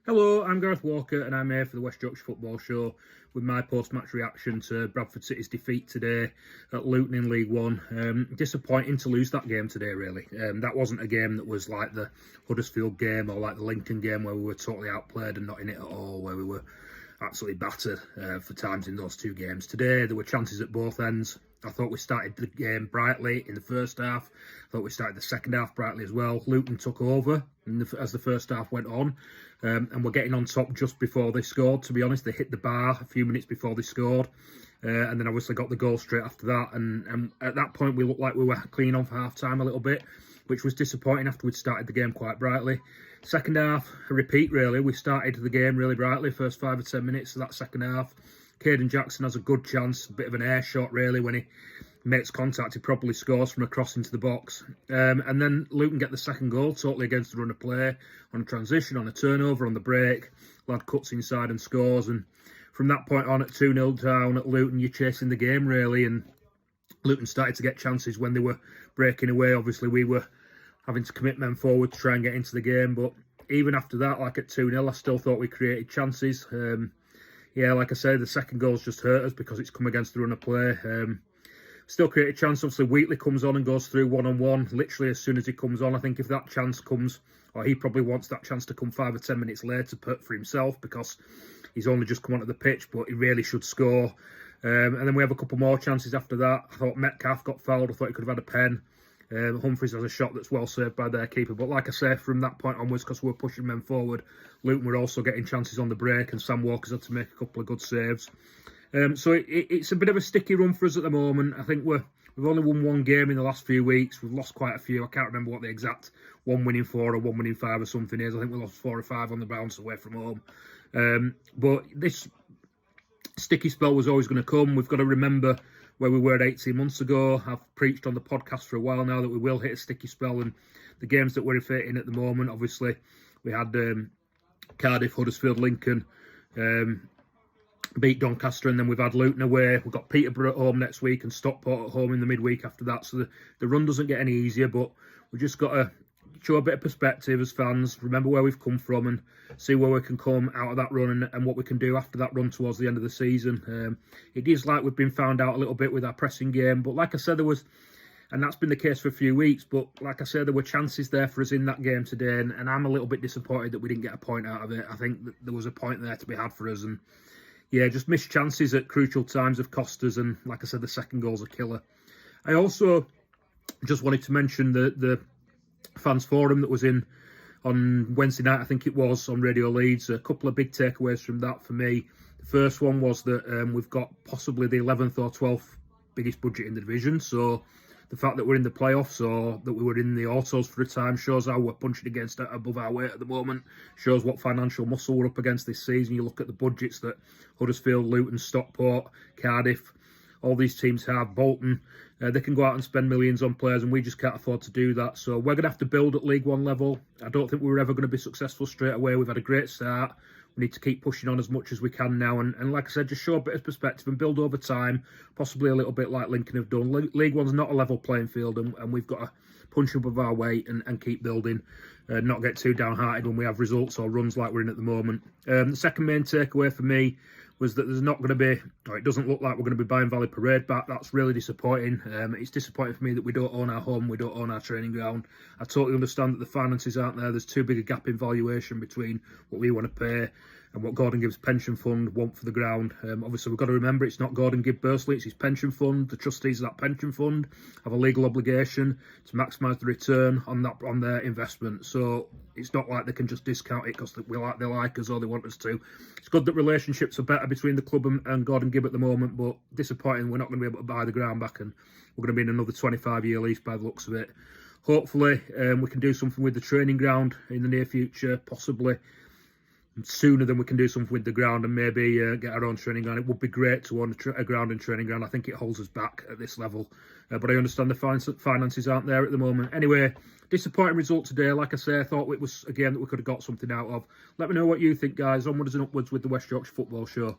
Hello, I'm Gareth Walker and I'm here for the West Yorkshire Football Show with my post-match reaction to Bradford City's defeat today at Luton in League One. Disappointing to lose that game today, really. That wasn't a game that was like the Huddersfield game or like the Lincoln game where we were totally outplayed and not in it at all, where we were absolutely battered for times in those two games. Today, there were chances at both ends. I thought we started the game brightly in the first half. I thought we started the second half brightly as well. Luton took over as the first half went on. And we're getting on top just before they scored, to be honest. They hit the bar a few minutes before they scored. And then obviously got the goal straight after that. And at that point, we looked like we were clean on for half-time a little bit, which was disappointing after we'd started the game quite brightly. Second half, a repeat really. We started the game really brightly, first 5 or 10 minutes of that second half. Caden Jackson has a good chance, a bit of an air shot really. When he makes contact, he probably scores from across into the box. And then Luton get the second goal, totally against the run of play, on a transition, on a turnover, on the break. Lad cuts inside and scores. And from that point on, at 2-0 down at Luton, you're chasing the game really. And Luton started to get chances when they were breaking away. Obviously, we were having to commit men forward to try and get into the game. But even after that, like at 2-0, I still thought we created chances. Yeah, like I say, the second goal's just hurt us because it's come against the run of play. Still create a chance. Obviously, Wheatley comes on and goes through one-on-one literally as soon as he comes on. I think if that chance comes, or he probably wants that chance to come 5 or 10 minutes later for himself because he's only just come onto the pitch, but he really should score. And then we have a couple more chances after that. I thought Metcalf got fouled. I thought he could have had a pen. Humphries has a shot that's well saved by their keeper. But like I say, from that point onwards, because we were pushing men forward, Luton were also getting chances on the break and Sam Walker's had to make a couple of good saves. So it's a bit of a sticky run for us at the moment. I think we've only won one game in the last few weeks. We've lost quite a few. I can't remember what the exact 1 winning 4 or 1 winning 5 or something is. I think we lost 4 or 5 on the bounce away from home. But this sticky spell was always going to come. We've got to remember where we were 18 months ago. I've preached on the podcast for a while now that we will hit a sticky spell, and the games that we're facing at the moment, obviously, we had Cardiff, Huddersfield, Lincoln, beat Doncaster, and then we've had Luton away. We've got Peterborough at home next week and Stockport at home in the midweek after that. So the run doesn't get any easier, but we've just got to show a bit of perspective as fans, remember where we've come from and see where we can come out of that run and what we can do after that run towards the end of the season. It is like we've been found out a little bit with our pressing game, but like I said, and that's been the case for a few weeks, but like I said, there were chances there for us in that game today, and I'm a little bit disappointed that we didn't get a point out of it. I think that there was a point there to be had for us, and yeah, just missed chances at crucial times have cost us, and like I said, the second goal's a killer. I also just wanted to mention the fans forum that was in on Wednesday night, I think it was, on Radio Leeds. A couple of big takeaways from that for me. The first one was that we've got possibly the 11th or 12th biggest budget in the division, so the fact that we're in the playoffs or that we were in the autos for a time shows how we're punching against above our weight at the moment, shows what financial muscle we're up against this season. You look at the budgets that Huddersfield, Luton, Stockport, Cardiff, all these teams have, Bolton, they can go out and spend millions on players, and we just can't afford to do that. So we're going to have to build at League One level. I don't think we were ever going to be successful straight away. We've had a great start. We need to keep pushing on as much as we can now. And like I said, just show a bit of perspective and build over time, possibly a little bit like Lincoln have done. League One's not a level playing field, and we've got to punch above our weight and keep building, not get too downhearted when we have results or runs like we're in at the moment. The second main takeaway for me was that there's not going to be, or it doesn't look like we're going to be buying Valley Parade back. That's really disappointing. It's disappointing for me that we don't own our home, we don't own our training ground. I totally understand that the finances aren't there. There's too big a gap in valuation between what we want to pay and what Gordon Gibbs' pension fund want for the ground. Obviously, we've got to remember it's not Gordon Gibb personally, it's his pension fund. The trustees of that pension fund have a legal obligation to maximise the return on their investment. So it's not like they can just discount it because they like us or they want us to. It's good that relationships are better between the club and Gordon Gibb at the moment, but disappointing we're not going to be able to buy the ground back, and we're going to be in another 25-year lease by the looks of it. Hopefully, we can do something with the training ground in the near future, possibly sooner than we can do something with the ground, and maybe get our own training ground. It would be great to own a ground and training ground. I think it holds us back at this level, but I understand the finances aren't there at the moment. Anyway, disappointing result today. Like I say, I thought it was a game that we could have got something out of. Let me know what you think, guys. Onwards and upwards with the West Yorkshire Football Show.